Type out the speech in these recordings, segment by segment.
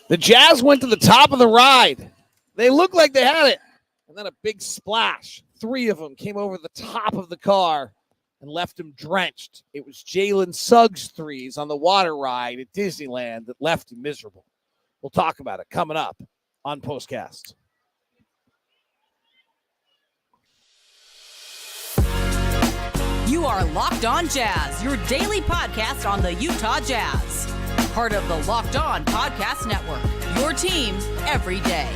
The Jazz went to the top of the ride. They looked like they had it. And then a big splash. 3 of them came over the top of the car and left him drenched. It was Jalen Suggs threes on the water ride at Disneyland that left him miserable. We'll talk about it coming up on Postcast. You are Locked On Jazz, your daily podcast on the Utah Jazz. Part of the Locked On Podcast Network, your team every day.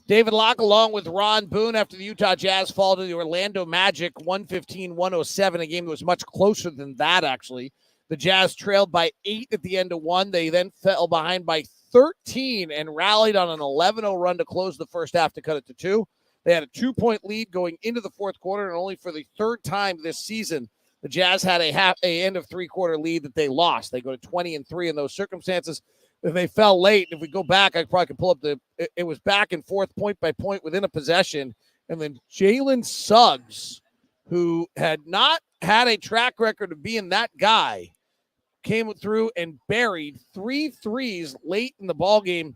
David Locke along with Ron Boone after the Utah Jazz fall to the Orlando Magic 115-107, a game that was much closer than that, actually. The Jazz trailed by 8 at the end of 1. They then fell behind by 13 and rallied on an 11-0 run to close the first half to cut it to 2. They had a 2-point lead going into the fourth quarter, and only for the third time this season, the Jazz had a end of three-quarter lead that they lost. They go to 20-3 in those circumstances. If they fell late, if we go back, I probably could pull up it was back and forth point by point within a possession. And then Jalen Suggs, who had not had a track record of being that guy, came through and buried 3 threes late in the ballgame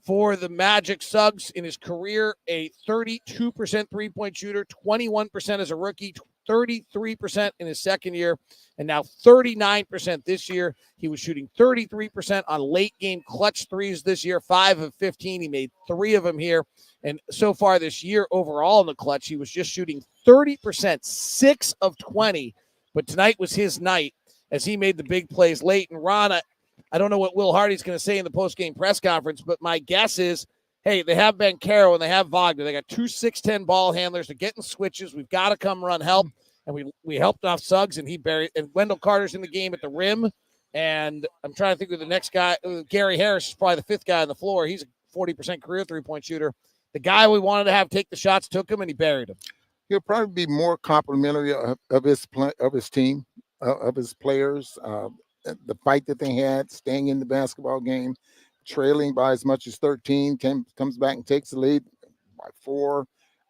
for the Magic. Suggs in his career, a 32% three-point shooter, 21% as a rookie, 33% in his second year, and now 39% this year. He was shooting 33% on late-game clutch threes this year, 5 of 15. He made 3 of them here. And so far this year, overall in the clutch, he was just shooting 30%, 6 of 20. But tonight was his night as he made the big plays late. And Ron, I don't know what Will Hardy's going to say in the post-game press conference, but my guess is, hey, they have Banchero and they have Wagner. They got 2 6'10" ball handlers. They're getting switches. We've got to come run help. And we helped off Suggs, and he buried. And Wendell Carter's in the game at the rim. And I'm trying to think of the next guy. Gary Harris is probably the 5th guy on the floor. He's a 40% career three-point shooter. The guy we wanted to have take the shots took him, and he buried him. He'll probably be more complimentary of his team, of his players. The fight that they had, staying in the basketball game, trailing by as much as 13, comes back and takes the lead by 4.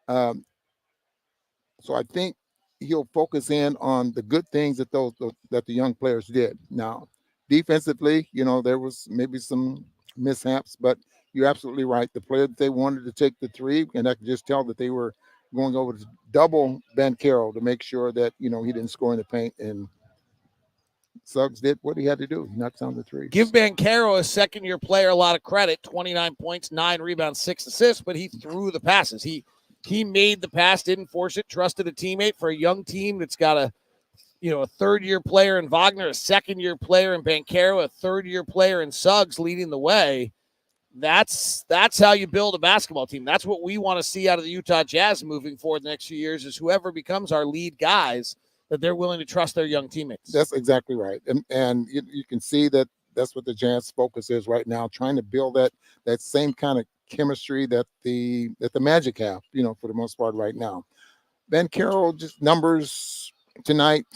So I think he'll focus in on the good things that the young players did. Now, defensively, there was maybe some mishaps, but you're absolutely right. The player that they wanted to take the 3, and I could just tell that they were going over to double Banchero to make sure that, he didn't score in the paint, and Suggs did what he had to do. He knocked down the 3. Give Banchero, a second-year player, a lot of credit. 29 points, 9 rebounds, 6 assists, but he threw the passes. He made the pass, didn't force it, trusted a teammate. For a young team that's got a third-year player in Wagner, a second-year player in Banchero, a third-year player in Suggs leading the way. That's how you build a basketball team. That's what we want to see out of the Utah Jazz moving forward the next few years, is whoever becomes our lead guys, that they're willing to trust their young teammates. That's exactly right. And you can see that that's what the Jazz focus is right now, trying to build that same kind of chemistry that the Magic have, for the most part right now. Banchero, just numbers tonight,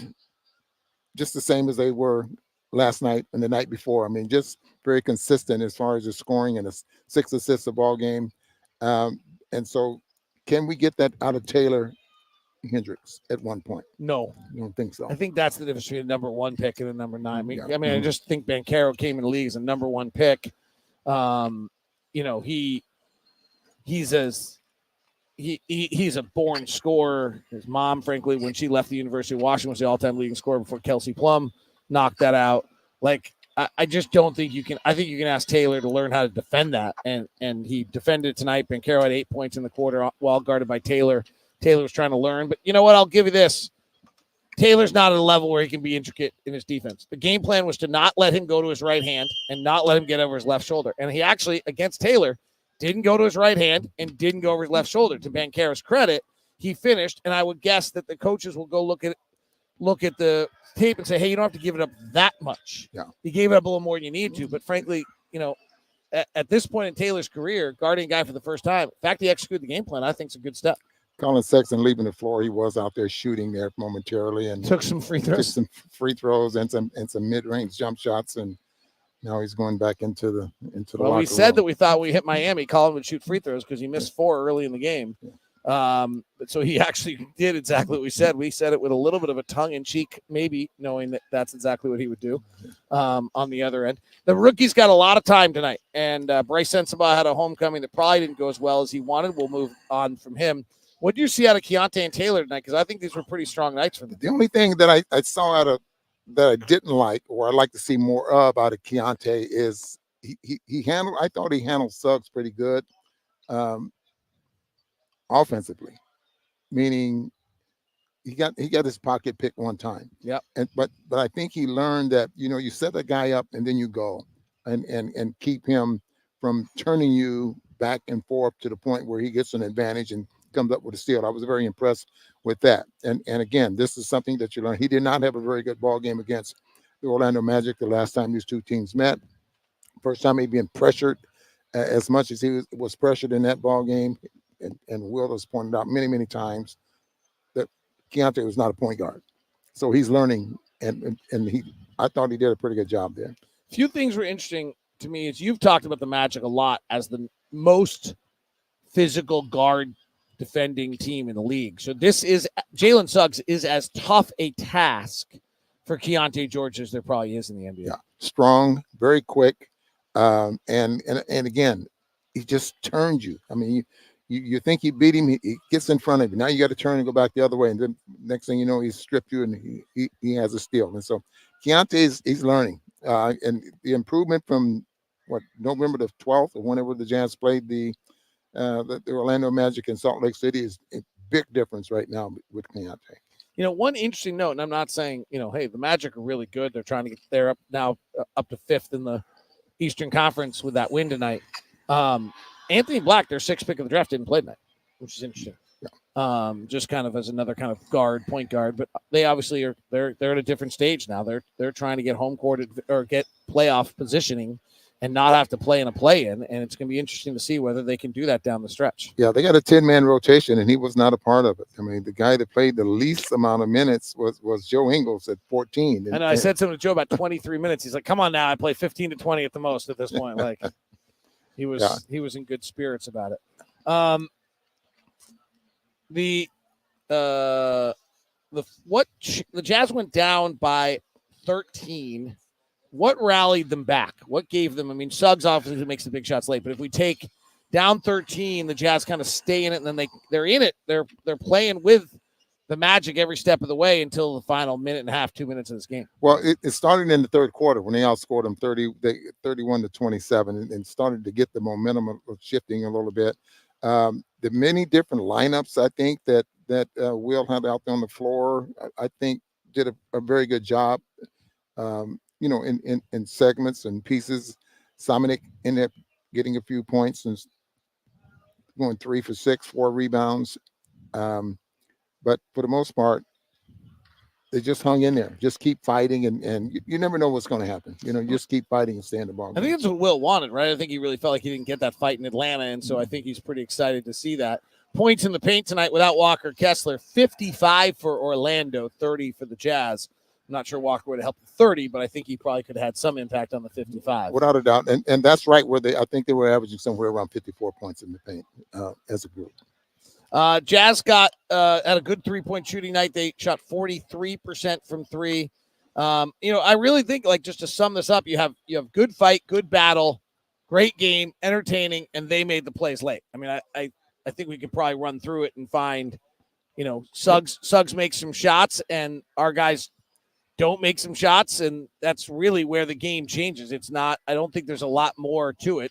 just the same as they were last night and the night before. I mean, just very consistent as far as the scoring, and a 6 assists a ball game. And so can we get that out of Taylor Hendricks at one point? No. You don't think so? I think that's the difference between a number 1 pick and a number 9. I just think Banchero came in the league as a number 1 pick. He's a born scorer. His mom, frankly, when she left the University of Washington, was the all-time leading scorer before Kelsey Plum knocked that out. I just don't think you can. I think you can ask Taylor to learn how to defend that, and he defended tonight. Banchero had 8 points in the quarter while guarded by Taylor. Taylor was trying to learn, but you know what? I'll give you this. Taylor's not at a level where he can be intricate in his defense. The game plan was to not let him go to his right hand and not let him get over his left shoulder. And he actually, against Taylor, didn't go to his right hand and didn't go over his left shoulder. To Banchero's credit, he finished, and I would guess that the coaches will go look at the tape and say, hey, you don't have to give it up that much. Yeah. You gave it up a little more than you need to. But frankly, at this point in Taylor's career, guarding a guy for the first time, the fact he executed the game plan, I think is a good step. Colin Sexton leaving the floor, he was out there shooting there momentarily and took some free throws, and some mid-range jump shots, and now he's going back into the Well, we said that we thought we hit Miami. Colin would shoot free throws because he missed 4 early in the game. So he actually did exactly what we said. We said it with a little bit of a tongue-in-cheek, maybe, knowing that that's exactly what he would do on the other end. The rookie's got a lot of time tonight, and Bryce Sensabaugh had a homecoming that probably didn't go as well as he wanted. We'll move on from him. What do you see out of Keontay and Taylor tonight? Because I think these were pretty strong nights for them. The only thing that I saw out of that I didn't like, or I'd like to see more of out of Keontay, is he handled. I thought he handled Suggs pretty good, offensively, meaning he got his pocket picked one time. Yep. But I think he learned that you set the guy up and then you go and keep him from turning you back and forth to the point where he gets an advantage and comes up with a steal. I was very impressed with that. And again, this is something that you learn. He did not have a very good ball game against the Orlando Magic the last time these two teams met. First time he'd been pressured as much as he was pressured in that ball game. And Will has pointed out many, many times that Keontay was not a point guard. So he's learning, and I thought he did a pretty good job there. Few things were interesting to me is you've talked about the Magic a lot as the most physical guard defending team in the league. So this is Jalen Suggs is as tough a task for Keontay George as there probably is in the NBA. Yeah, strong, very quick, and again, he just turned you. I mean, you think he beat him, he gets in front of you. Now you got to turn and go back the other way, and then next thing you know, he's stripped you and he has a steal. And so Keontay he's learning, and the improvement from November the 12th or whenever the Jazz played the Orlando Magic in Salt Lake City is a big difference right now with Keontay. One interesting note, and I'm not saying, hey, the Magic are really good. They're trying to get there up to fifth in the Eastern Conference with that win tonight. Anthony Black, their sixth pick of the draft, didn't play tonight, which is interesting. Yeah. Just kind of as another kind of point guard, but they obviously they're at a different stage now. They're trying to get home court or get playoff positioning and not have to play in a play-in, and it's going to be interesting to see whether they can do that down the stretch. Yeah, they got a 10-man rotation, and he was not a part of it. I mean, the guy that played the least amount of minutes was Joe Ingles at 14. And I said something to Joe about 23 minutes. He's like, come on now, I play 15 to 20 at the most at this point. Like, he was in good spirits about it. The Jazz went down by 13. What rallied them back? What gave them? I mean, Suggs obviously makes the big shots late, but if we take down 13, the Jazz kind of stay in it, and then they're in it. They're playing with the Magic every step of the way until the final minute and a half, 2 minutes of this game. Well, it started in the third quarter when they outscored them 31 to 27, and started to get the momentum of shifting a little bit. The many different lineups I think that Will had out there on the floor, I think did a very good job. In segments and pieces. Dominic ended up getting a few points and going 3 for 6, 4 rebounds. But for the most part, they just hung in there. Just keep fighting, and you never know what's going to happen. You just keep fighting and stay in the ball. I think that's what Will wanted, right? I think he really felt like he didn't get that fight in Atlanta, and so I think he's pretty excited to see that. Points in the paint tonight without Walker Kessler, 55 for Orlando, 30 for the Jazz. I'm not sure Walker would have helped 30, but I think he probably could have had some impact on the 55. Without a doubt. And that's right where I think they were averaging somewhere around 54 points in the paint as a group. Jazz got at a good three-point shooting night. They shot 43% from three. I really think, like, just to sum this up, you have good fight, good battle, great game, entertaining, and they made the plays late. I mean, I think we could probably run through it and find, Suggs makes some shots and our guys don't make some shots, and that's really where the game changes. I don't think there's a lot more to it.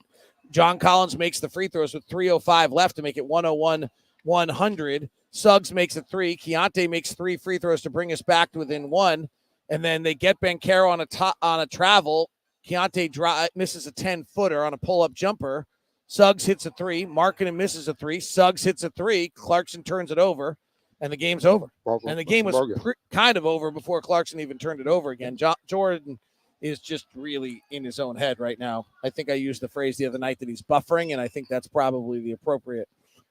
John Collins makes the free throws with 3:05 left to make it 101-100. Suggs makes a 3. Keontay makes 3 free throws to bring us back to within 1. And then they get Banchero on a travel. Keontay misses a 10-footer on a pull-up jumper. Suggs hits a 3. Markkanen misses a 3. Suggs hits a 3. Clarkson turns it over. And the game's over. And the game was kind of over before Clarkson even turned it over again. Jordan is just really in his own head right now. I think I used the phrase the other night that he's buffering, and I think that's probably the appropriate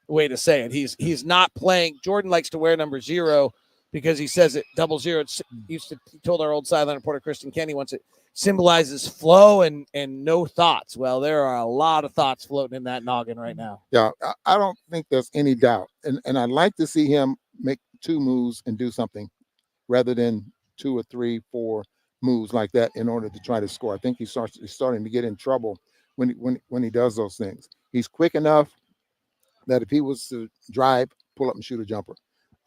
way to say it. He's not playing. Jordan likes to wear number 0 because he says it 00. He told our old sideline reporter Kristen Kenny once it symbolizes flow and no thoughts. Well, there are a lot of thoughts floating in that noggin right now. Yeah, I don't think there's any doubt. And I'd like to see him make 2 moves and do something rather than 2 or 3, 4 moves like that in order to try to score. I think he's starting to get in trouble when he does those things. He's quick enough that if he was to drive, pull up and shoot a jumper,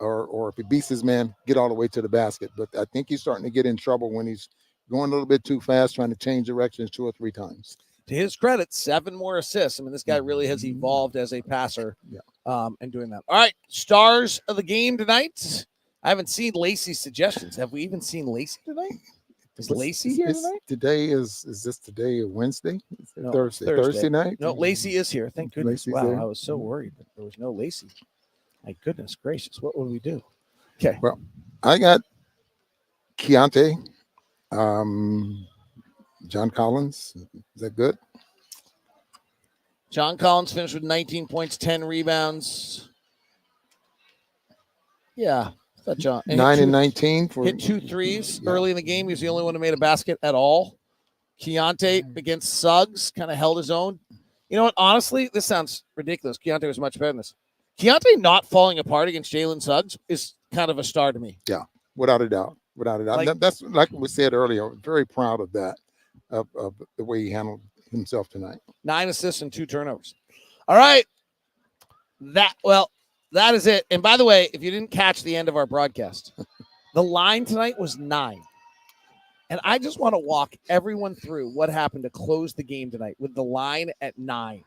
or if he beats his man, get all the way to the basket. But I think he's starting to get in trouble when he's going a little bit too fast, trying to change directions 2 or 3 times. To his credit, 7 more assists. I mean, this guy really has evolved as a passer and doing that. All right, stars of the game tonight. I haven't seen Lacey's suggestions. Have we even seen Lacey tonight? Is Lacey here tonight? Today is this today Wednesday? No, Thursday night? No, Lacey is here. Thank goodness. Lacey's wow, there. I was so worried that there was no Lacey. My goodness gracious. What would we do? Okay. Well, I got Keontay, John Collins. Is that good? John Collins finished with 19 points, 10 rebounds. Yeah. I thought John 9 and 19 for hit 2 threes early in the game. He was the only one who made a basket at all. Keontay against Suggs kind of held his own. You know what? Honestly, this sounds ridiculous. Keontay was much better than this. Keontay not falling apart against Jalen Suggs is kind of a star to me. Yeah, without a doubt. Without a doubt. That's like we said earlier. I'm very proud of that, of the way he handled himself tonight. 9 assists and 2 turnovers. All right. That is it. And by the way, if you didn't catch the end of our broadcast, the line tonight was 9. And I just want to walk everyone through what happened to close the game tonight with the line at 9.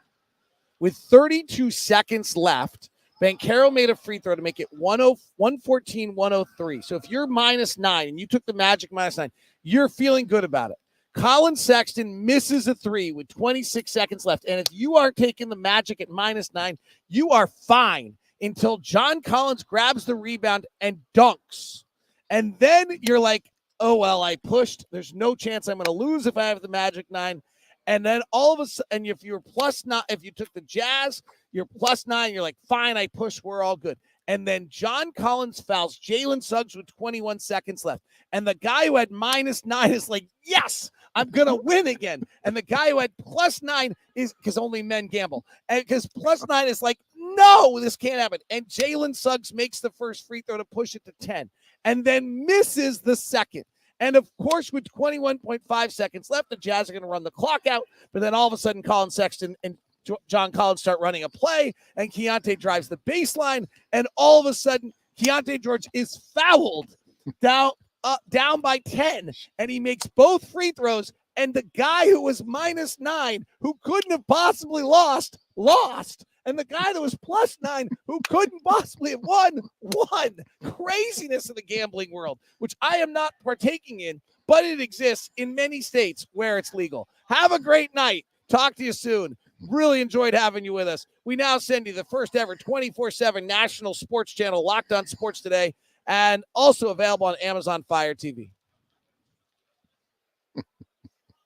With 32 seconds left, Banchero made a free throw to make it 114-103. So if you're -9 and you took the Magic -9, you're feeling good about it. Colin Sexton misses a 3 with 26 seconds left. And if you are taking the Magic at -9, you are fine until John Collins grabs the rebound and dunks. And then you're like, oh, well, I pushed. There's no chance I'm going to lose if I have the Magic 9. And then all of a sudden, if you're +9, if you took the Jazz, you're +9. You're like, fine, I pushed. We're all good. And then John Collins fouls Jalen Suggs with 21 seconds left. And the guy who had -9 is like, yes, I'm going to win again. And the guy who had +9 is, because only men gamble, and because +9 is like, no, this can't happen. And Jalen Suggs makes the first free throw to push it to 10 and then misses the second. And, of course, with 21.5 seconds left, the Jazz are going to run the clock out. But then all of a sudden, Colin Sexton and John Collins start running a play, and Keontay drives the baseline. And all of a sudden, Keontay George is fouled down by 10, and he makes both free throws. And the guy who was -9, who couldn't have possibly lost. And the guy that was +9, who couldn't possibly have won. Craziness in the gambling world, which I am not partaking in, but it exists in many states where it's legal. Have a great night. Talk to you soon. Really enjoyed having you with us. We now send you the first ever 24/7 national sports channel, Locked On Sports Today, and also available on Amazon Fire TV.